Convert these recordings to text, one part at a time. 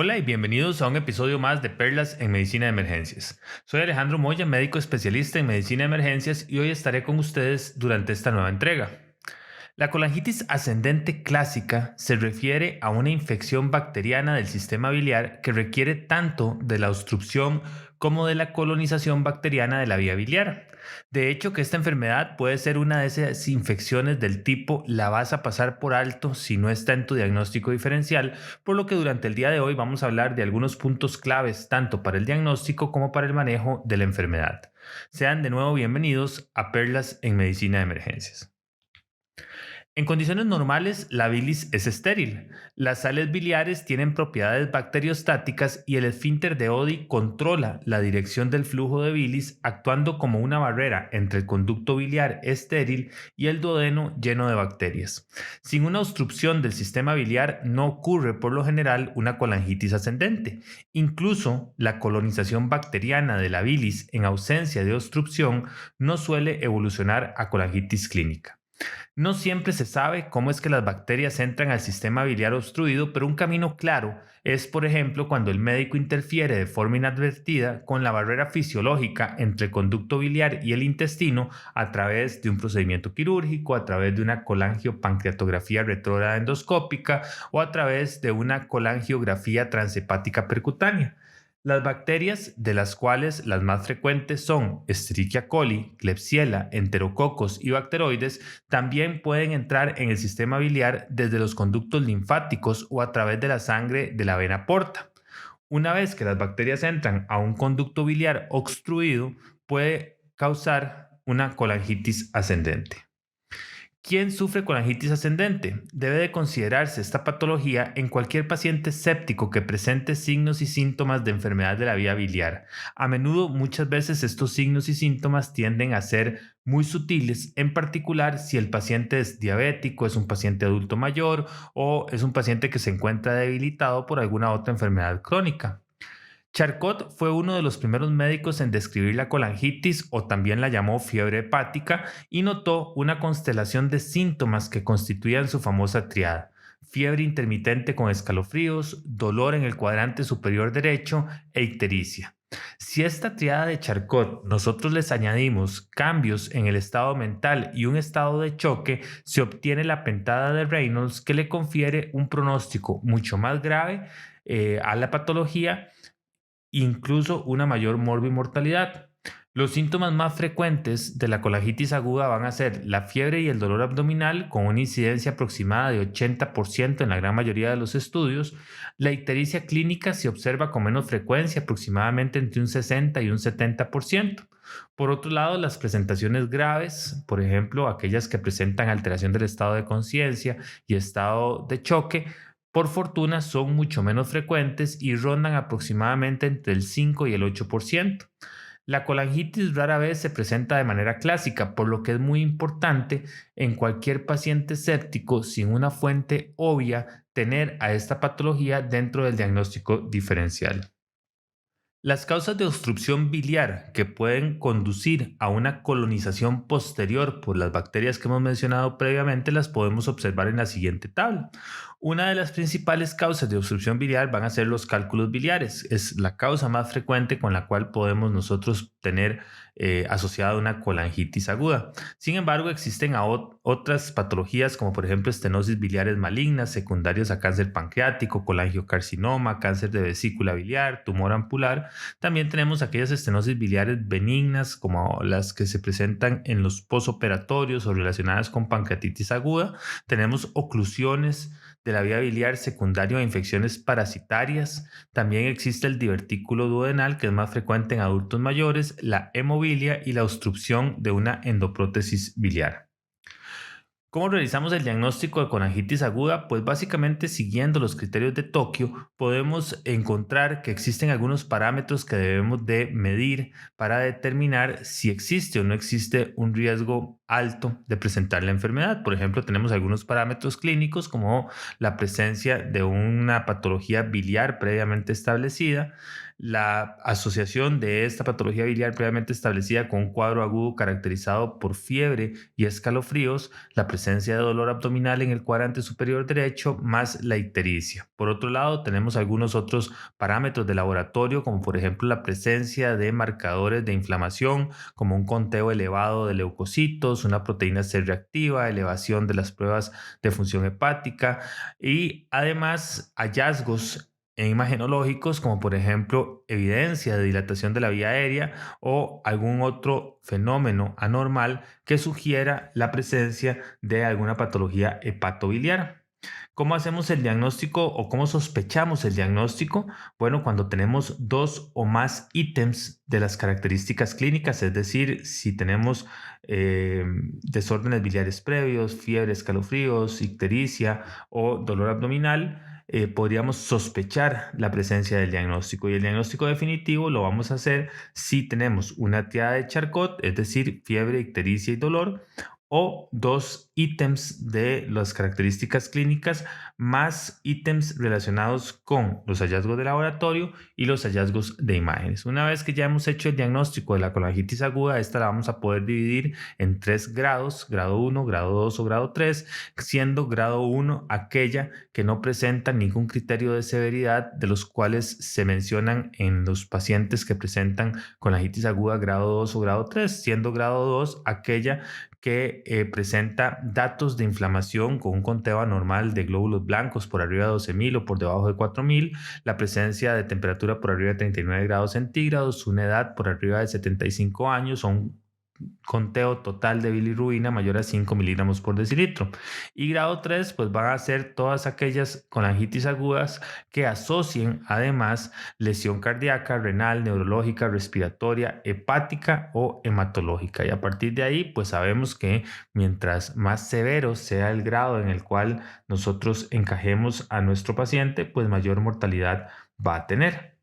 Hola y bienvenidos a un episodio más de Perlas en Medicina de Emergencias. Soy Alejandro Moya, médico especialista en Medicina de Emergencias y hoy estaré con ustedes durante esta nueva entrega. La colangitis ascendente clásica se refiere a una infección bacteriana del sistema biliar que requiere tanto de la obstrucción como de la colonización bacteriana de la vía biliar. De hecho, que esta enfermedad puede ser una de esas infecciones del tipo la vas a pasar por alto si no está en tu diagnóstico diferencial, por lo que durante el día de hoy vamos a hablar de algunos puntos claves tanto para el diagnóstico como para el manejo de la enfermedad. Sean de nuevo bienvenidos a Perlas en Medicina de Emergencias. En condiciones normales, la bilis es estéril. Las sales biliares tienen propiedades bacteriostáticas y el esfínter de Oddi controla la dirección del flujo de bilis, actuando como una barrera entre el conducto biliar estéril y el duodeno lleno de bacterias. Sin una obstrucción del sistema biliar no ocurre por lo general una colangitis ascendente. Incluso la colonización bacteriana de la bilis en ausencia de obstrucción no suele evolucionar a colangitis clínica. No siempre se sabe cómo es que las bacterias entran al sistema biliar obstruido, pero un camino claro es, por ejemplo, cuando el médico interfiere de forma inadvertida con la barrera fisiológica entre el conducto biliar y el intestino a través de un procedimiento quirúrgico, a través de una colangiopancreatografía retrógrada endoscópica o a través de una colangiografía transhepática percutánea. Las bacterias, de las cuales las más frecuentes son Escherichia coli, Klebsiella, Enterococos y bacteroides, también pueden entrar en el sistema biliar desde los conductos linfáticos o a través de la sangre de la vena porta. Una vez que las bacterias entran a un conducto biliar obstruido, puede causar una colangitis ascendente. ¿Quién sufre colangitis ascendente? Debe de considerarse esta patología en cualquier paciente séptico que presente signos y síntomas de enfermedad de la vía biliar. A menudo, muchas veces estos signos y síntomas tienden a ser muy sutiles, en particular si el paciente es diabético, es un paciente adulto mayor o es un paciente que se encuentra debilitado por alguna otra enfermedad crónica. Charcot fue uno de los primeros médicos en describir la colangitis, o también la llamó fiebre hepática, y notó una constelación de síntomas que constituían su famosa triada: fiebre intermitente con escalofríos, dolor en el cuadrante superior derecho e ictericia. Si a esta triada de Charcot nosotros les añadimos cambios en el estado mental y un estado de choque, se obtiene la pentada de Reynolds, que le confiere un pronóstico mucho más grave a la patología, incluso una mayor morbimortalidad. Los síntomas más frecuentes de la colangitis aguda van a ser la fiebre y el dolor abdominal, con una incidencia aproximada de 80% en la gran mayoría de los estudios. La ictericia clínica se observa con menos frecuencia, aproximadamente entre un 60 y un 70%. Por otro lado, las presentaciones graves, por ejemplo, aquellas que presentan alteración del estado de conciencia y estado de choque, por fortuna son mucho menos frecuentes y rondan aproximadamente entre el 5 y el 8%. La colangitis rara vez se presenta de manera clásica, por lo que es muy importante en cualquier paciente séptico sin una fuente obvia tener a esta patología dentro del diagnóstico diferencial. Las causas de obstrucción biliar que pueden conducir a una colonización posterior por las bacterias que hemos mencionado previamente las podemos observar en la siguiente tabla. Una de las principales causas de obstrucción biliar van a ser los cálculos biliares. Es la causa más frecuente con la cual podemos nosotros tener asociada una colangitis aguda. Sin embargo, existen otras patologías como por ejemplo estenosis biliares malignas secundarias a cáncer pancreático, colangiocarcinoma, cáncer de vesícula biliar, tumor ampular. También tenemos aquellas estenosis biliares benignas como las que se presentan en los posoperatorios o relacionadas con pancreatitis aguda. Tenemos oclusiones de la vía biliar secundario a infecciones parasitarias. También existe el divertículo duodenal, que es más frecuente en adultos mayores, la hemobilia y la obstrucción de una endoprótesis biliar. ¿Cómo realizamos el diagnóstico de colangitis aguda? Pues básicamente siguiendo los criterios de Tokio podemos encontrar que existen algunos parámetros que debemos de medir para determinar si existe o no existe un riesgo alto de presentar la enfermedad. Por ejemplo, tenemos algunos parámetros clínicos como la presencia de una patología biliar previamente establecida, La asociación de esta patología biliar previamente establecida con un cuadro agudo caracterizado por fiebre y escalofríos, la presencia de dolor abdominal en el cuadrante superior derecho, más la ictericia. Por otro lado, tenemos algunos otros parámetros de laboratorio, como por ejemplo la presencia de marcadores de inflamación, como un conteo elevado de leucocitos, una proteína C reactiva, elevación de las pruebas de función hepática y además hallazgos imagenológicos, como por ejemplo evidencia de dilatación de la vía aérea o algún otro fenómeno anormal que sugiera la presencia de alguna patología hepatobiliar. ¿Cómo hacemos el diagnóstico o cómo sospechamos el diagnóstico? Bueno, cuando tenemos dos o más ítems de las características clínicas, es decir, si tenemos desórdenes biliares previos, fiebre, escalofríos, ictericia o dolor abdominal, podríamos sospechar la presencia del diagnóstico. Y el diagnóstico definitivo lo vamos a hacer si tenemos una triada de Charcot, es decir, fiebre, ictericia y dolor, o dos ítems de las características clínicas más ítems relacionados con los hallazgos de laboratorio y los hallazgos de imágenes. Una vez que ya hemos hecho el diagnóstico de la colangitis aguda, esta la vamos a poder dividir en 3 grados: grado 1, grado 2 o grado 3, siendo grado 1 aquella que no presenta ningún criterio de severidad de los cuales se mencionan en los pacientes que presentan colangitis aguda grado 2 o grado 3, siendo grado 2 aquella que presenta datos de inflamación con un conteo anormal de glóbulos blancos por arriba de 12.000 o por debajo de 4.000, la presencia de temperatura por arriba de 39 grados centígrados, una edad por arriba de 75 años o un conteo total de bilirrubina mayor a 5 miligramos por decilitro. Y grado 3, pues van a ser todas aquellas colangitis agudas que asocien además lesión cardíaca, renal, neurológica, respiratoria, hepática o hematológica. Y a partir de ahí, pues sabemos que mientras más severo sea el grado en el cual nosotros encajemos a nuestro paciente, pues mayor mortalidad va a tener.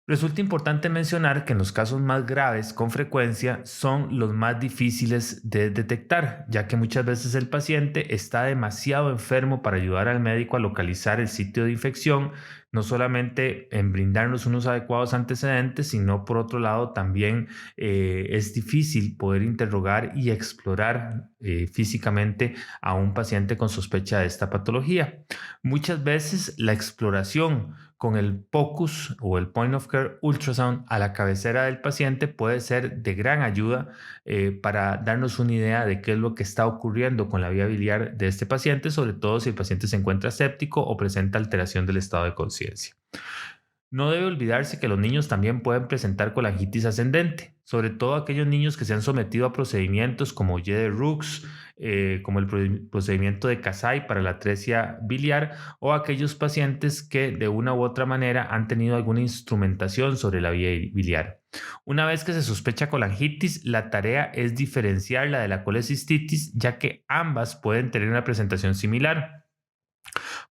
Resulta importante mencionar que en los casos más graves, con frecuencia, son los más difíciles de detectar, ya que muchas veces el paciente está demasiado enfermo para ayudar al médico a localizar el sitio de infección, no solamente en brindarnos unos adecuados antecedentes, sino por otro lado también es difícil poder interrogar y explorar físicamente a un paciente con sospecha de esta patología. Muchas veces la exploración con el POCUS o el Point of Care Ultrasound a la cabecera del paciente puede ser de gran ayuda para darnos una idea de qué es lo que está ocurriendo con la vía biliar de este paciente, sobre todo si el paciente se encuentra séptico o presenta alteración del estado de conciencia. No debe olvidarse que los niños también pueden presentar colangitis ascendente, sobre todo aquellos niños que se han sometido a procedimientos como Y de Rux, como el procedimiento de Kasai para la atresia biliar, o aquellos pacientes que de una u otra manera han tenido alguna instrumentación sobre la vía biliar. Una vez que se sospecha colangitis, la tarea es diferenciarla de la colecistitis, ya que ambas pueden tener una presentación similar.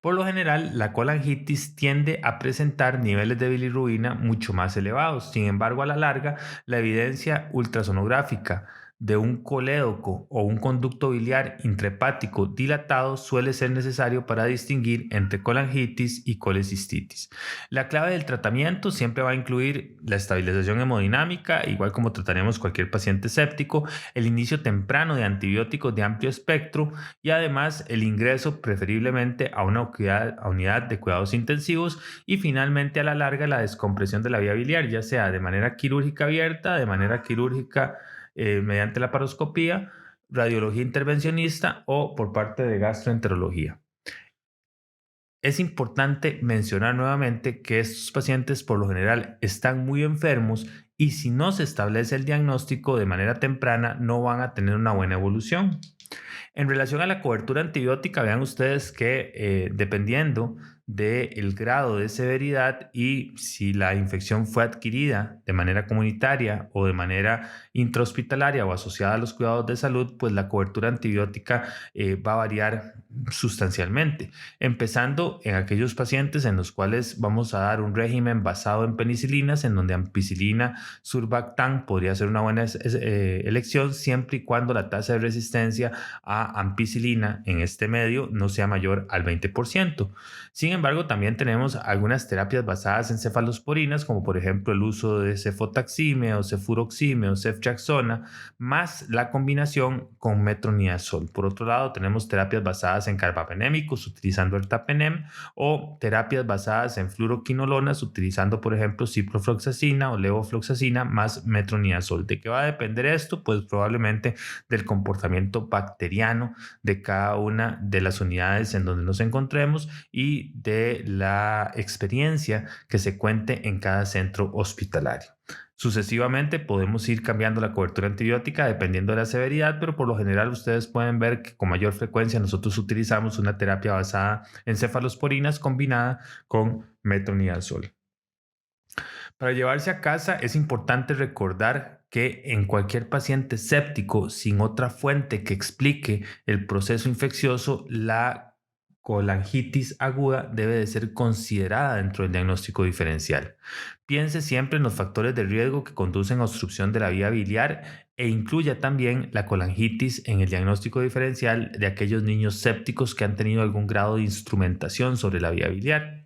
Por lo general, la colangitis tiende a presentar niveles de bilirrubina mucho más elevados. Sin embargo, a la larga, la evidencia ultrasonográfica de un colédoco o un conducto biliar intrahepático dilatado suele ser necesario para distinguir entre colangitis y colecistitis. La clave del tratamiento siempre va a incluir la estabilización hemodinámica, igual como trataremos cualquier paciente séptico, el inicio temprano de antibióticos de amplio espectro y además el ingreso preferiblemente a una unidad de cuidados intensivos y finalmente a la larga la descompresión de la vía biliar, ya sea de manera quirúrgica abierta, de manera quirúrgica mediante la paroscopía, radiología intervencionista o por parte de gastroenterología. Es importante mencionar nuevamente que estos pacientes por lo general están muy enfermos y si no se establece el diagnóstico de manera temprana no van a tener una buena evolución. En relación a la cobertura antibiótica, vean ustedes que dependiendo del grado de severidad y si la infección fue adquirida de manera comunitaria o de manera intrahospitalaria o asociada a los cuidados de salud, pues la cobertura antibiótica va a variar sustancialmente, empezando en aquellos pacientes en los cuales vamos a dar un régimen basado en penicilinas, en donde ampicilina, survactan podría ser una buena elección siempre y cuando la tasa de resistencia a ampicilina en este medio no sea mayor al 20%. Sin embargo, también tenemos algunas terapias basadas en cefalosporinas, como por ejemplo el uso de cefotaxime o cefuroxime o ceftriaxona, más la combinación con metronidazol. Por otro lado, tenemos terapias basadas en carbapenémicos utilizando ertapenem o terapias basadas en fluoroquinolonas utilizando, por ejemplo, ciprofloxacina o levofloxacina más metronidazol. ¿De qué va a depender esto? Pues probablemente del comportamiento bacteriano de cada una de las unidades en donde nos encontremos y de la experiencia que se cuente en cada centro hospitalario. Sucesivamente podemos ir cambiando la cobertura antibiótica dependiendo de la severidad, pero por lo general ustedes pueden ver que con mayor frecuencia nosotros utilizamos una terapia basada en cefalosporinas combinada con metronidazol. Para llevarse a casa es importante recordar que en cualquier paciente séptico sin otra fuente que explique el proceso infeccioso, la colangitis aguda debe de ser considerada dentro del diagnóstico diferencial. Piense siempre en los factores de riesgo que conducen a obstrucción de la vía biliar e incluya también la colangitis en el diagnóstico diferencial de aquellos niños sépticos que han tenido algún grado de instrumentación sobre la vía biliar.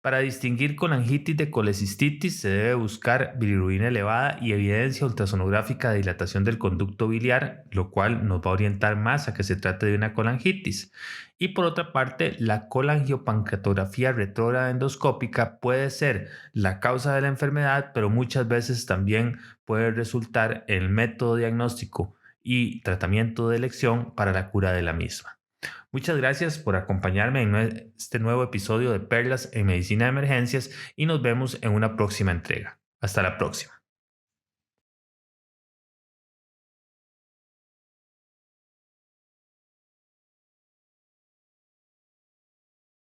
Para distinguir colangitis de colecistitis se debe buscar bilirrubina elevada y evidencia ultrasonográfica de dilatación del conducto biliar, lo cual nos va a orientar más a que se trate de una colangitis. Y por otra parte, la colangiopancreatografía retrógrada endoscópica puede ser la causa de la enfermedad, pero muchas veces también puede resultar en el método diagnóstico y tratamiento de elección para la cura de la misma. Muchas gracias por acompañarme en este nuevo episodio de Perlas en Medicina de Emergencias y nos vemos en una próxima entrega. Hasta la próxima.